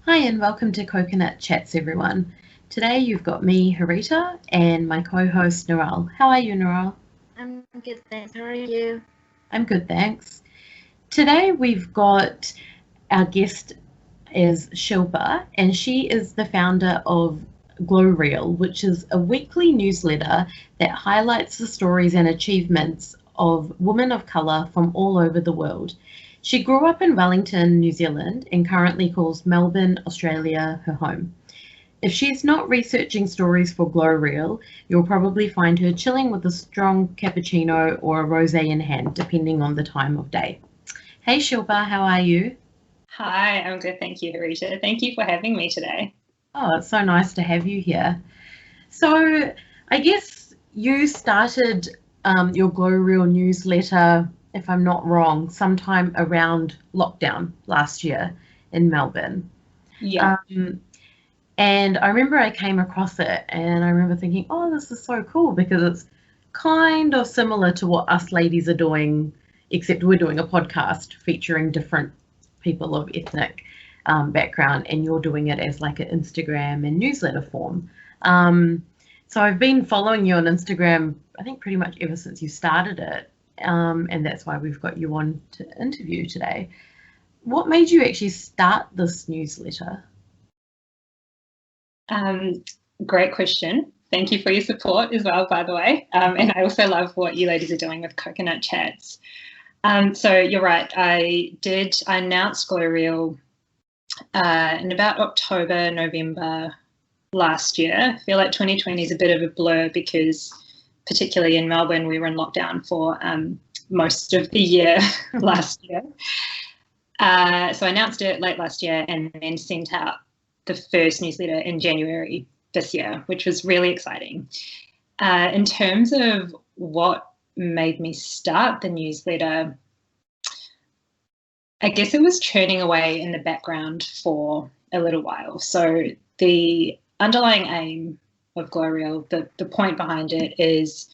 Hi and welcome to Coconut Chats, everyone. Today you've got me, Harita, and my co-host, Noral. How are you, Noral? I'm good, thanks. How are you? I'm good, thanks. Today we've got our guest is Shilpa, and she is the founder of Glowreel, which is a weekly newsletter that highlights the stories and achievements of women of colour from all over the world. She grew up in Wellington, New Zealand, and currently calls Melbourne, Australia, her home. If she's not researching stories for Glowreel, you'll probably find her chilling with a strong cappuccino or a rosé in hand, depending on the time of day. Hey Shilpa, how are you? Hi, I'm good. Thank you, Harita. Thank you for having me today. Oh, it's so nice to have you here. So, I guess you started your Glowreel newsletter, if I'm not wrong, sometime around lockdown last year in Melbourne. Yeah. And I remember I came across it and I remember thinking, oh, this is so cool because it's kind of similar to what us ladies are doing, except we're doing a podcast featuring different people of ethnic background, and you're doing it as like an Instagram and newsletter form. So I've been following you on Instagram, I think pretty much ever since you started it, and that's why we've got you on to interview today. What made you actually start this newsletter? Great question. Thank you for your support as well, by the way. And I also love what you ladies are doing with Coconut Chats. So you're right. I announced Glowreel in about October, November last year. I feel like 2020 is a bit of a blur because particularly in Melbourne, we were in lockdown for most of the year last year. So I announced it late last year and then sent out the first newsletter in January this year, which was really exciting. In terms of what made me start the newsletter, I guess it was churning away in the background for a little while. So the underlying aim of Glowreel, the point behind it is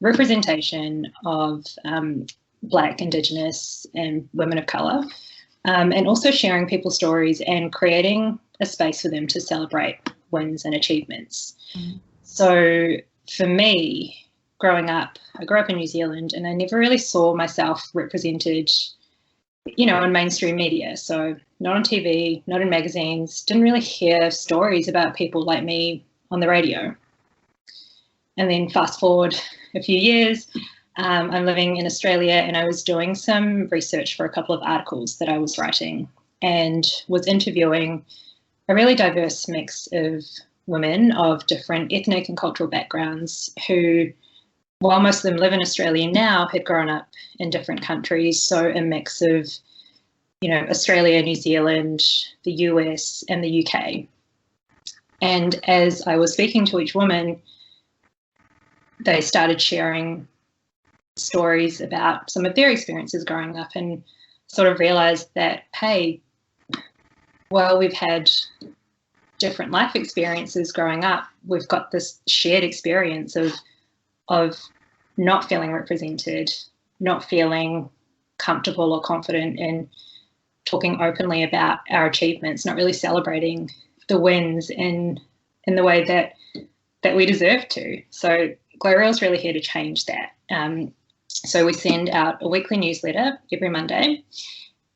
representation of Black, Indigenous and women of colour, and also sharing people's stories and creating a space for them to celebrate wins and achievements. So for me, growing up, I grew up in New Zealand and I never really saw myself represented, in mainstream media. So not on TV, not in magazines, didn't really hear stories about people like me on the radio. And then fast forward a few years, I'm living in Australia and I was doing some research for a couple of articles that I was writing and was interviewing a really diverse mix of women of different ethnic and cultural backgrounds who, while most of them live in Australia now, had grown up in different countries. So a mix of, Australia, New Zealand, the US and the UK. And as I was speaking to each woman, they started sharing stories about some of their experiences growing up and sort of realized that, hey, while we've had different life experiences growing up, we've got this shared experience of not feeling represented, not feeling comfortable or confident in talking openly about our achievements, not really celebrating the wins in the way that we deserve to. So Glowreel is really here to change that. So we send out a weekly newsletter every Monday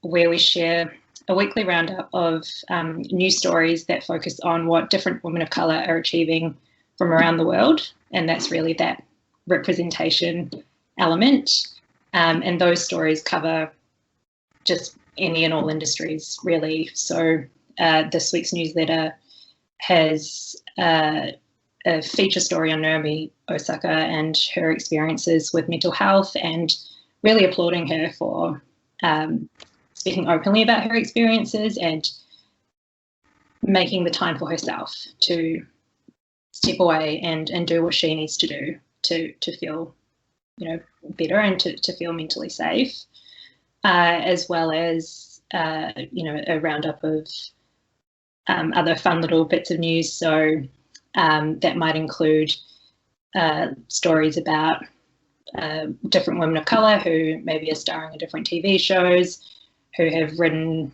where we share a weekly roundup of news stories that focus on what different women of colour are achieving from around the world. And that's really that representation element. And those stories cover just any and all industries, really. So this week's newsletter has a feature story on Naomi Osaka and her experiences with mental health, and really applauding her for speaking openly about her experiences and making the time for herself to step away and do what she needs to do to feel, better and to feel mentally safe, as well as, a roundup of other fun little bits of news. So that might include stories about different women of colour who maybe are starring in different TV shows, who have written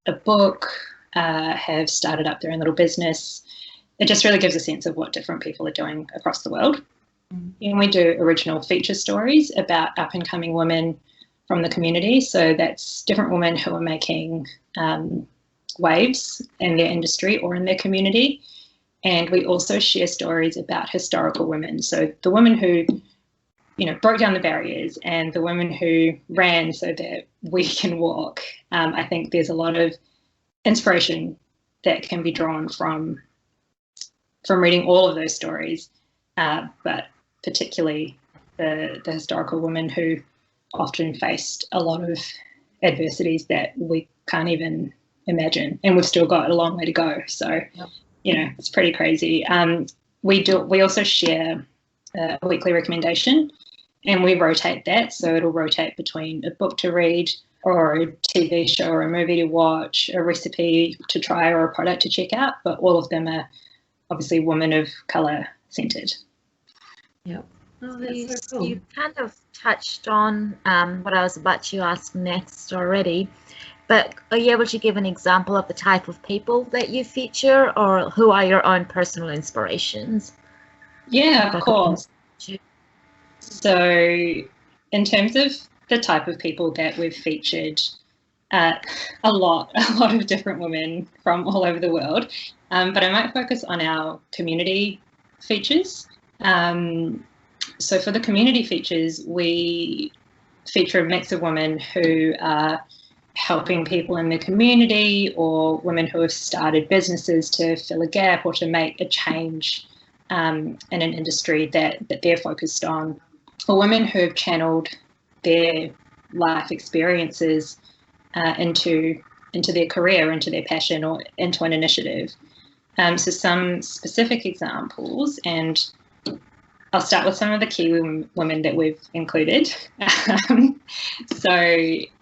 a book, have started up their own little business. It just really gives a sense of what different people are doing across the world. And we do original feature stories about up-and-coming women from the community. So that's different women who are making waves in their industry or in their community. And we also share stories about historical women. So the women who, broke down the barriers and the women who ran so that we can walk. I think there's a lot of inspiration that can be drawn from reading all of those stories, but particularly the historical women who often faced a lot of adversities that we can't even imagine, and we've still got a long way to go. So, it's pretty crazy. We also share a weekly recommendation, and we rotate that. So it'll rotate between a book to read, or a TV show, or a movie to watch, a recipe to try, or a product to check out. But all of them are obviously women of colour centred. Yeah. Oh, That's so cool. You kind of touched on what I was about to ask next already, but are you able to give an example of the type of people that you feature, or who are your own personal inspirations? Yeah, of course. So in terms of the type of people that we've featured, a lot of different women from all over the world, but I might focus on our community features. So for the community features, we feature a mix of women who are helping people in the community, or women who have started businesses to fill a gap or to make a change in an industry that they're focused on, or women who have channeled their life experiences into their career, into their passion, or into an initiative. So some specific examples, and I'll start with some of the key women that we've included. So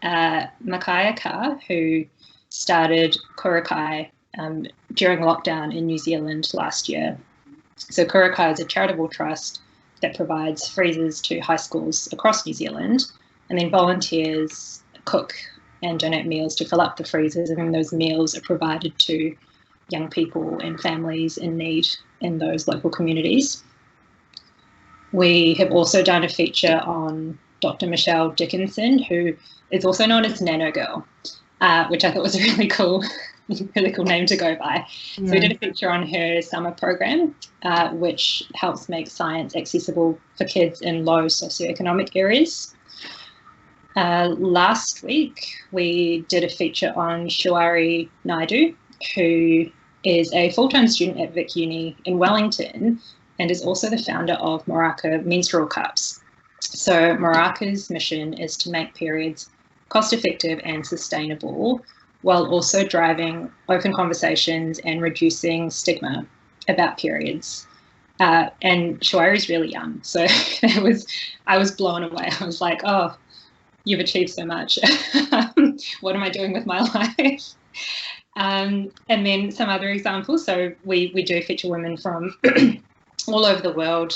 Makaya Carr, who started Kurakai during lockdown in New Zealand last year. So Kurakai is a charitable trust that provides freezers to high schools across New Zealand, and then volunteers cook and donate meals to fill up the freezers, and then those meals are provided to young people and families in need in those local communities. We have also done a feature on Dr. Michelle Dickinson, who is also known as Nano Girl, which I thought was a really cool name to go by. Yeah. So we did a feature on her summer program, which helps make science accessible for kids in low socioeconomic areas. Last week, we did a feature on Shawari Naidu, who is a full-time student at Vic Uni in Wellington, and is also the founder of Moraka Menstrual Cups. So Moraka's mission is to make periods cost-effective and sustainable, while also driving open conversations and reducing stigma about periods. And Shawari's really young, so I was blown away. I was like, oh, you've achieved so much. What am I doing with my life? And then some other examples. So we do feature women from all over the world.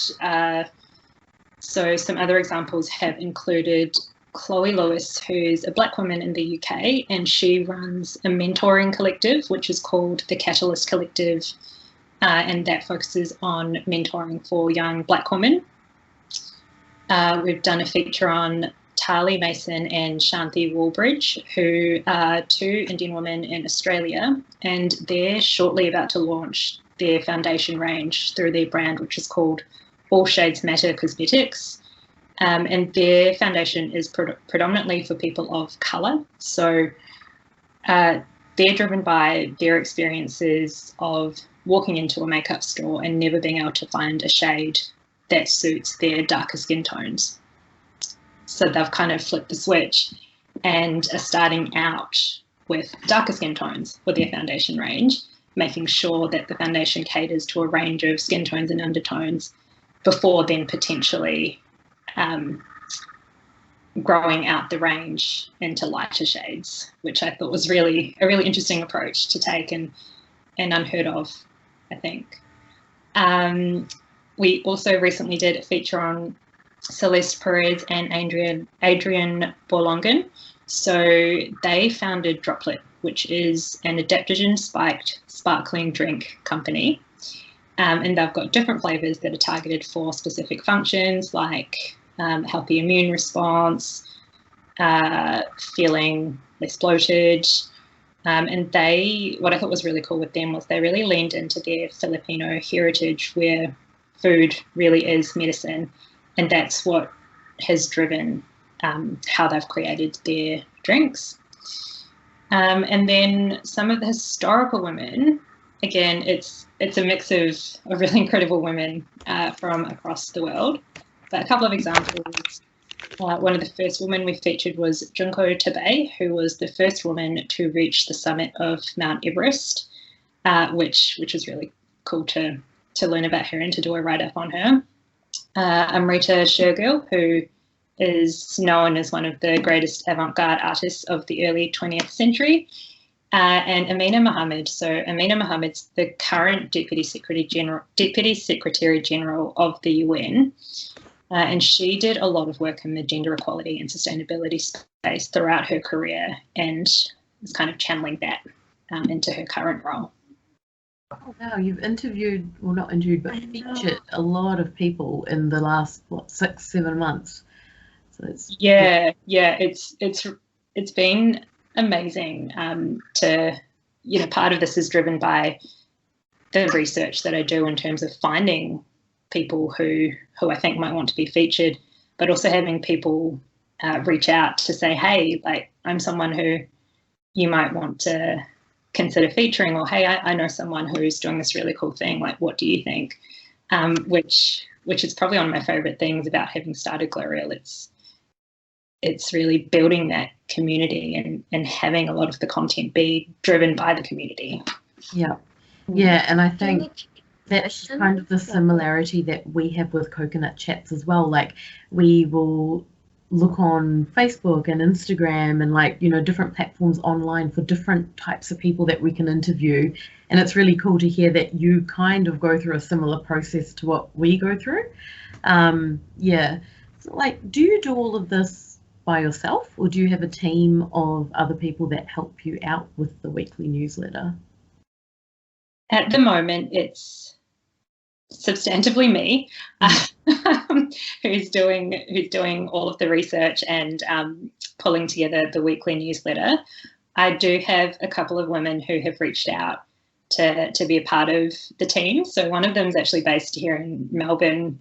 So some other examples have included Chloe Lewis, who's a Black woman in the UK, and she runs a mentoring collective, which is called the Catalyst Collective, and that focuses on mentoring for young Black women. We've done a feature on Tali Mason and Shanti Wallbridge, who are two Indian women in Australia, and they're shortly about to launch their foundation range through their brand, which is called All Shades Matter Cosmetics. And their foundation is predominantly for people of colour. So they're driven by their experiences of walking into a makeup store and never being able to find a shade that suits their darker skin tones. So they've kind of flipped the switch and are starting out with darker skin tones for their foundation range, making sure that the foundation caters to a range of skin tones and undertones before then potentially growing out the range into lighter shades, which I thought was a really interesting approach to take and unheard of, I think. We also recently did a feature on Celeste Perez and Adrian Borlongan. So they founded Droplet which is an adaptogen spiked sparkling drink company. And they've got different flavours that are targeted for specific functions like healthy immune response, feeling less bloated. And what I thought was really cool with them was they really leaned into their Filipino heritage, where food really is medicine. And that's what has driven how they've created their drinks. And then some of the historical women, again, it's a mix of really incredible women from across the world. But a couple of examples. One of the first women we featured was Junko Tabei, who was the first woman to reach the summit of Mount Everest, which was really cool to learn about her and to do a write-up on her. Amrita Shergill, who is known as one of the greatest avant-garde artists of the early 20th century. And Amina Mohammed. So Amina Mohammed's the current Deputy Secretary General of the UN. And she did a lot of work in the gender equality and sustainability space throughout her career, and is kind of channeling that into her current role. Oh, wow, you've interviewed, well, not interviewed, but featured a lot of people in the last, 6-7 months. So it's it's been amazing to, part of this is driven by the research that I do in terms of finding people who I think might want to be featured, but also having people reach out to say, hey, like, I'm someone who you might want to consider featuring, or hey, I know someone who's doing this really cool thing, like, what do you think? Which is probably one of my favorite things about having started Glowreel. It's really building that community and having a lot of the content be driven by the community. Yeah, and I think that's kind of the similarity that we have with Coconut Chats as well. Like, we will look on Facebook and Instagram and different platforms online for different types of people that we can interview. And it's really cool to hear that you kind of go through a similar process to what we go through. So, do you do all of this by yourself, or do you have a team of other people that help you out with the weekly newsletter? At the moment, it's substantively me who's doing all of the research and pulling together the weekly newsletter. I do have a couple of women who have reached out to be a part of the team. So one of them is actually based here in Melbourne.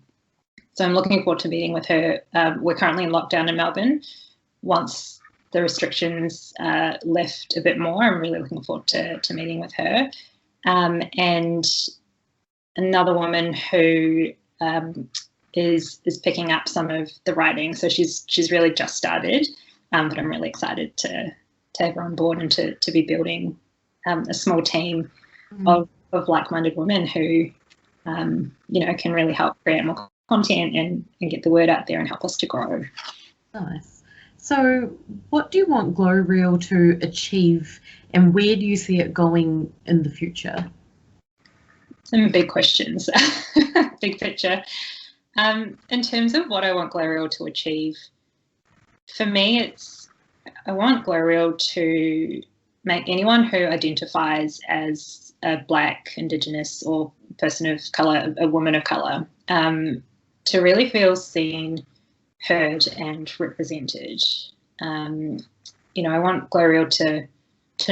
So I'm looking forward to meeting with her. We're currently in lockdown in Melbourne. Once the restrictions lift a bit more, I'm really looking forward to meeting with her. And another woman who is picking up some of the writing. So she's really just started, but I'm really excited to have her on board and to be building a small team of like-minded women who can really help create more content and get the word out there and help us to grow. Nice. So what do you want Glowreel to achieve, and where do you see it going in the future? Some big questions. Big picture. In terms of what I want Glowreel to achieve, for me, I want Glowreel to make anyone who identifies as a Black, Indigenous, or person of colour, a woman of colour, to really feel seen, heard, and represented. I want Glowreel to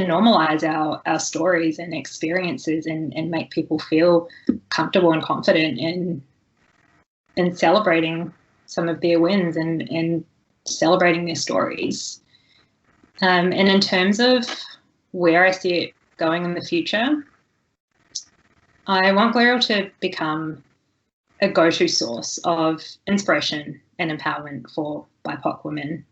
normalise our stories and experiences and make people feel comfortable and confident in celebrating some of their wins and celebrating their stories. And in terms of where I see it going in the future, I want Glowreel to become a go-to source of inspiration and empowerment for BIPOC women.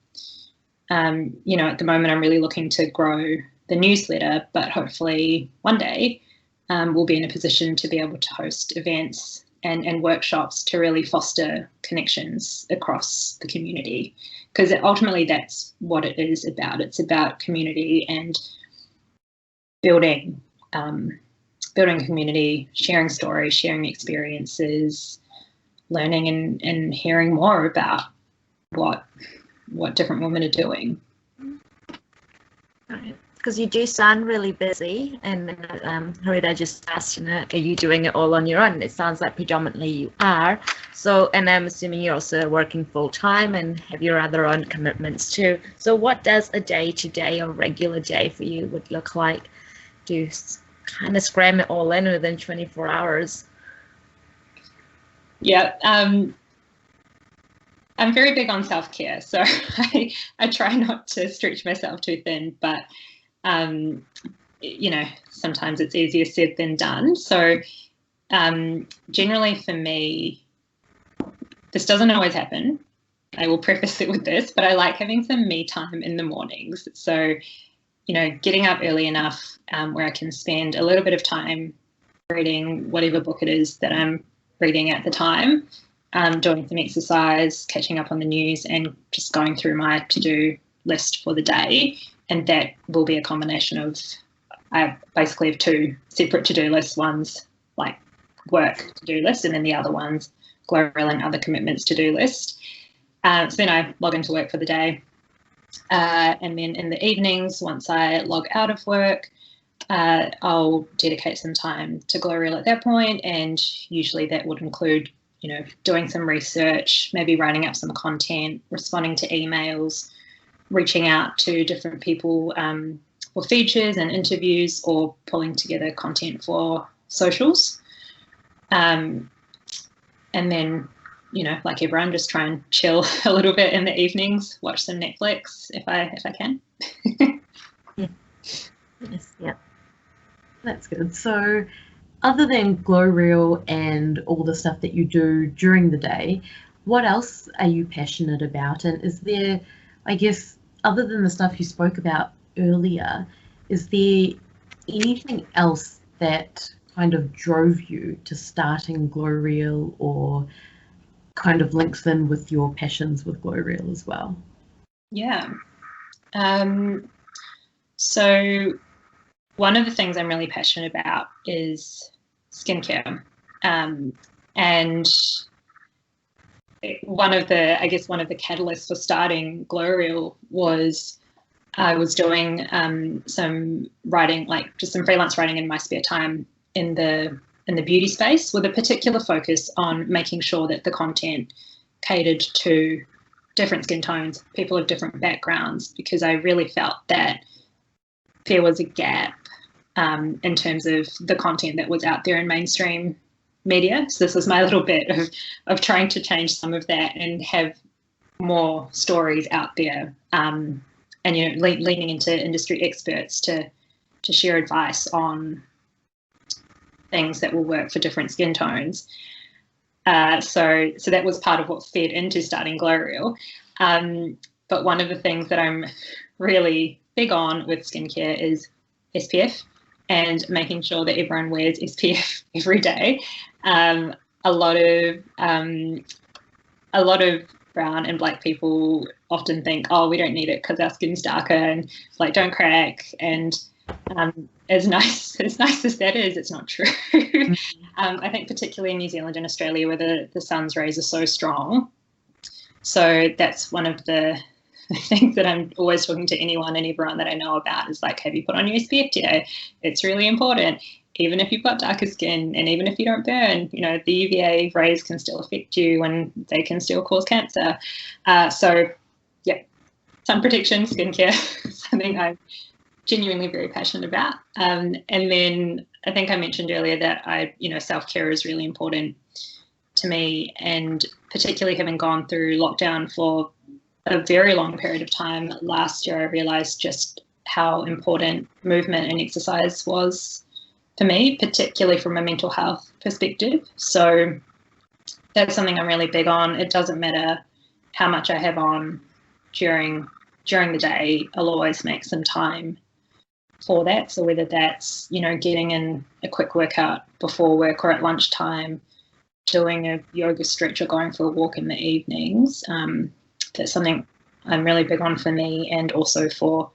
At the moment, I'm really looking to grow the newsletter, but hopefully one day we'll be in a position to be able to host events and workshops to really foster connections across the community, because ultimately that's what it is about. It's about community and building community, sharing stories, sharing experiences, learning and hearing more about what different women are doing. Good because you do sound really busy, and Harita just asked, are you doing it all on your own? It sounds like predominantly you are. So, and I'm assuming you're also working full time and have your other own commitments too. So what does a day-to-day or regular day for you would look like? Do you kind of cram it all in within 24 hours? Yeah, I'm very big on self-care, so I try not to stretch myself too thin, but you know, sometimes it's easier said than done. So generally for me, this doesn't always happen. I will preface it with this, but I like having some me time in the mornings. So, you know, getting up early enough where I can spend a little bit of time reading whatever book it is that I'm reading at the time, doing some exercise, catching up on the news, and just going through my to-do list for the day. And that will be a combination of, I basically have two separate to-do lists. One's like work to-do list, and then the other one's Glowreel and other commitments to-do list. So then I log into work for the day. And then in the evenings, once I log out of work, I'll dedicate some time to Glowreel at that point, and usually that would include, you know, doing some research, maybe writing up some content, responding to emails, reaching out to different people for features and interviews, or pulling together content for socials. And then, you know, like everyone, just try and chill a little bit in the evenings, watch some Netflix if I can. Yes, yeah. That's good. So other than Glowreel and all the stuff that you do during the day, what else are you passionate about? And is there, I guess, other than the stuff you spoke about earlier, is there anything else that kind of drove you to starting Glowreel, or kind of links in with your passions with Glowreel as well? Yeah. So one of the things I'm really passionate about is skincare. And one of the catalysts for starting Glowreel was I was doing some writing, like just some freelance writing in my spare time in the beauty space, with a particular focus on making sure that the content catered to different skin tones, people of different backgrounds, because I really felt that there was a gap in terms of the content that was out there in mainstream media. So this was my little bit of trying to change some of that and have more stories out there, and, you know, leaning into industry experts to share advice on things that will work for different skin tones. So that was part of what fed into starting Glowreel. But one of the things that I'm really big on with skincare is SPF, and making sure that everyone wears SPF every day. A lot of brown and black people often think, oh, we don't need it because our skin's darker and like don't crack. And as nice as that is, it's not true. I think particularly in New Zealand and Australia, where the sun's rays are so strong. So that's one of the things that I'm always talking to anyone and everyone that I know about is like, have you put on your SPF today? It's really important. Even if you've got darker skin and even if you don't burn, you know, the UVA rays can still affect you and they can still cause cancer. So yeah, sun protection, skincare, something I'm genuinely very passionate about. And then I think I mentioned earlier that self-care is really important to me, and particularly having gone through lockdown for a very long period of time last year, I realized just how important movement and exercise was for me, particularly from a mental health perspective. So that's something I'm really big on. It doesn't matter how much I have on during the day, I'll always make some time for that. So whether that's, you know, getting in a quick workout before work or at lunchtime, doing a yoga stretch or going for a walk in the evenings, that's something I'm really big on for me and also for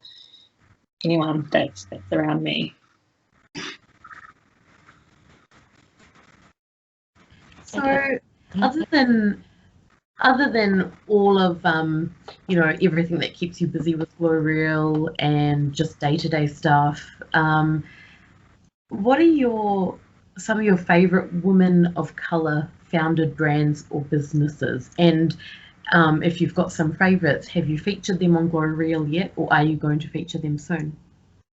anyone that's around me. So other than other than all of you know, everything that keeps you busy with Glowreel and just day-to-day stuff, what are some of your favorite women of color founded brands or businesses? And if you've got some favorites, have you featured them on Glowreel yet, or are you going to feature them soon?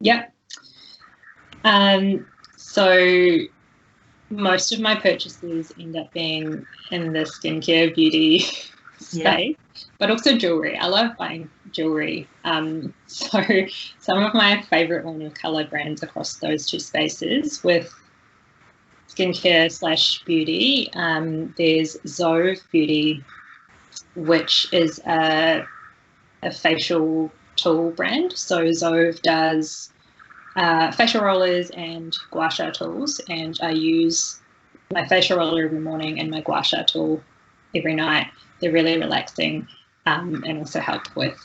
Yep. So most of my purchases end up being in the skincare beauty space, but also jewelry. I love buying jewelry. So some of my favorite women of color brands across those two spaces with skincare / beauty. There's Zove Beauty, which is a facial tool brand. So Zove does facial rollers and gua sha tools, and I use my facial roller every morning and my gua sha tool every night. They're really relaxing and also help with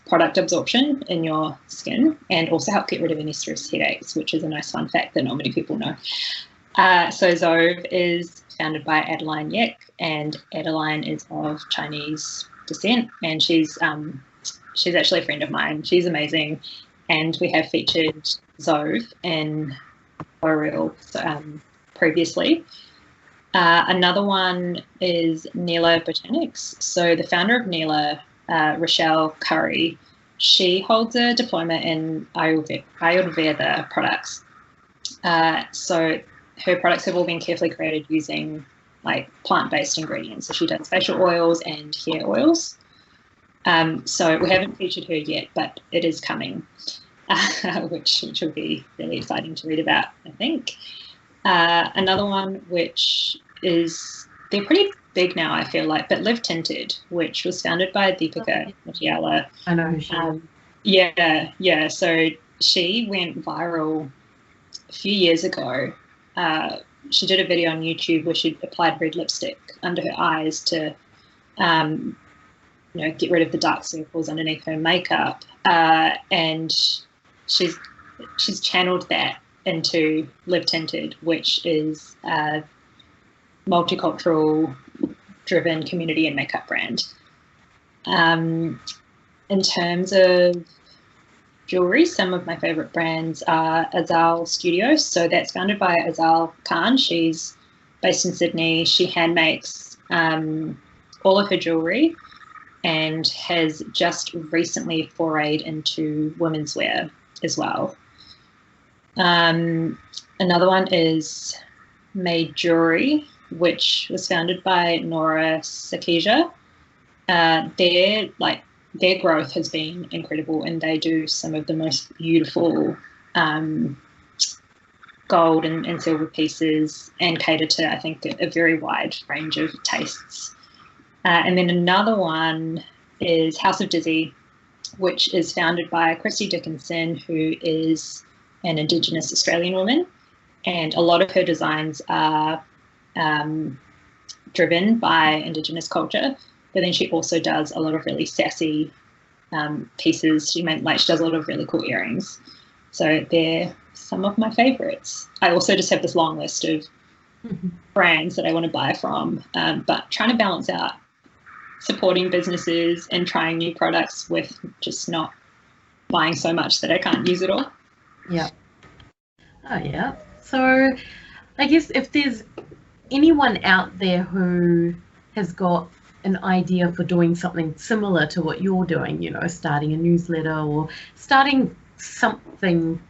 product absorption in your skin, and also help get rid of any stress headaches, which is a nice fun fact that not many people know. So Zove is founded by Adeline Yek, and Adeline is of Chinese descent, and she's actually a friend of mine. She's amazing, and we have featured Zove in Glowreel previously. Another one is Nila Botanics. So the founder of Nila, Rochelle Curry, she holds a diploma in Ayurveda products. So her products have all been carefully created using like plant-based ingredients. So she does facial oils and hair oils. So we haven't featured her yet, but it is coming, which will be really exciting to read about, I think. Another one, which is, they're pretty big now, I feel like, but Live Tinted, which was founded by Deepika Mutyala. I know who she is. Yeah. So she went viral a few years ago. She did a video on YouTube where she applied red lipstick under her eyes to, get rid of the dark circles underneath her makeup, and she's channeled that into Live Tinted, which is a multicultural driven community and makeup brand. In terms of jewelry, some of my favorite brands are Azal Studios. So that's founded by Azal Khan. She's based in Sydney. She hand makes all of her jewelry and has just recently forayed into women's wear as well. Another one is Made Jewelry, which was founded by Nora Sakija. Their growth has been incredible, and they do some of the most beautiful gold and silver pieces, and cater to, I think, a very wide range of tastes. And then another one is House of Dizzy, which is founded by Christy Dickinson, who is an Indigenous Australian woman, and a lot of her designs are driven by Indigenous culture, but then she also does a lot of really sassy pieces. She does a lot of really cool earrings. So they're some of my favorites. I also just have this long list of brands that I want to buy from, but trying to balance out supporting businesses and trying new products with just not buying so much that I can't use it all. Yeah. Oh, yeah. So I guess if there's anyone out there who has got an idea for doing something similar to what you're doing, starting a newsletter or starting something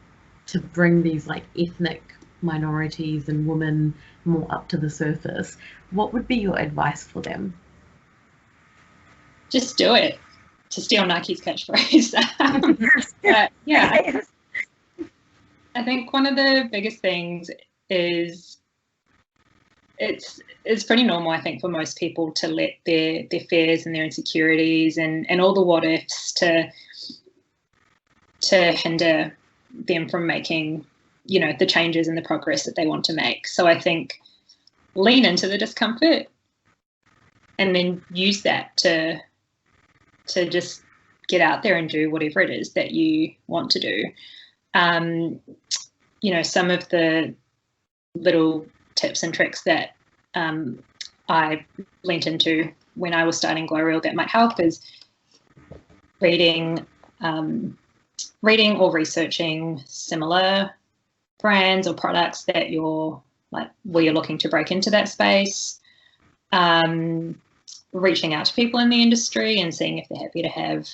to bring these like ethnic minorities and women more up to the surface, what would be your advice for them? Just do it, to steal Nike's catchphrase. I think one of the biggest things is it's pretty normal, I think, for most people to let their fears and their insecurities and all the what ifs to hinder them from making, the changes and the progress that they want to make. So I think lean into the discomfort and then use that to just get out there and do whatever it is that you want to do. Some of the little tips and tricks that I leant into when I was starting Glowreel that might help is reading or researching similar brands or products that you're where you're looking to break into that space, reaching out to people in the industry and seeing if they're happy to have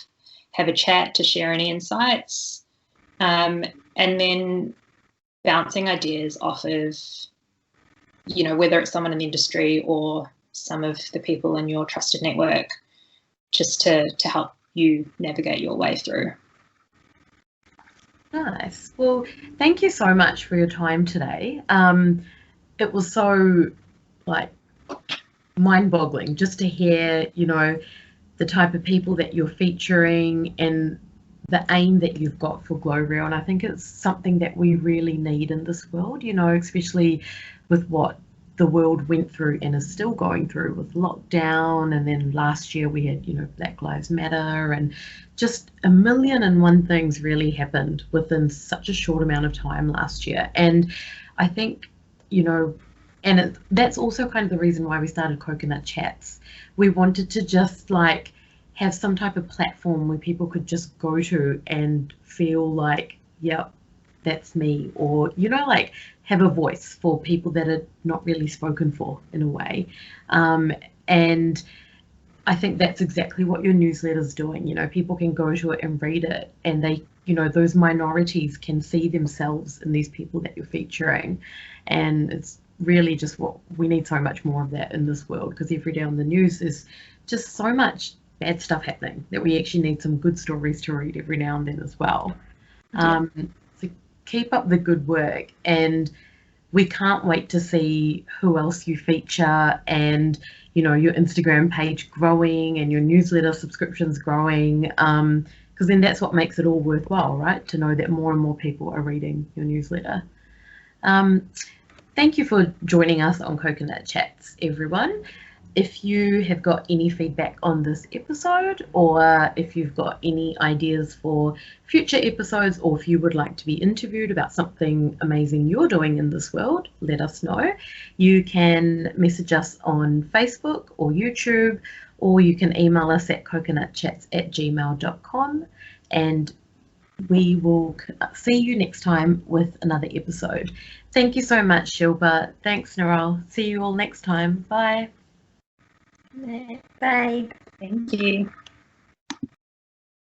a chat to share any insights, and then bouncing ideas off of, whether it's someone in the industry or some of the people in your trusted network, just to help you navigate your way through. Nice. Well, thank you so much for your time today. It was so mind-boggling just to hear, the type of people that you're featuring and the aim that you've got for Glowreel. And I think it's something that we really need in this world, especially with what the world went through and is still going through with lockdown. And then last year we had, Black Lives Matter, and just 1,000,001 things really happened within such a short amount of time last year. And I think, that's also kind of the reason why we started Coconut Chats. We wanted to just have some type of platform where people could just go to and feel like, yep, that's me, or have a voice for people that are not really spoken for in a way. And I think that's exactly what your newsletter's doing. People can go to it and read it, and they, those minorities can see themselves in these people that you're featuring. And it's really just what we need, so much more of that in this world, because every day on the news is just so much bad stuff happening that we actually need some good stories to read every now and then as well. So keep up the good work, and we can't wait to see who else you feature, and your Instagram page growing and your newsletter subscriptions growing, because then that's what makes it all worthwhile, right? To know that more and more people are reading your newsletter. Thank you for joining us on Coconut Chats, everyone. If you have got any feedback on this episode, or if you've got any ideas for future episodes, or if you would like to be interviewed about something amazing you're doing in this world, let us know. You can message us on Facebook or YouTube, or you can email us at coconutchats@gmail.com, and we will see you next time with another episode. Thank you so much, Shilpa. Thanks, Narelle. See you all next time. Bye. Bye. Thank you.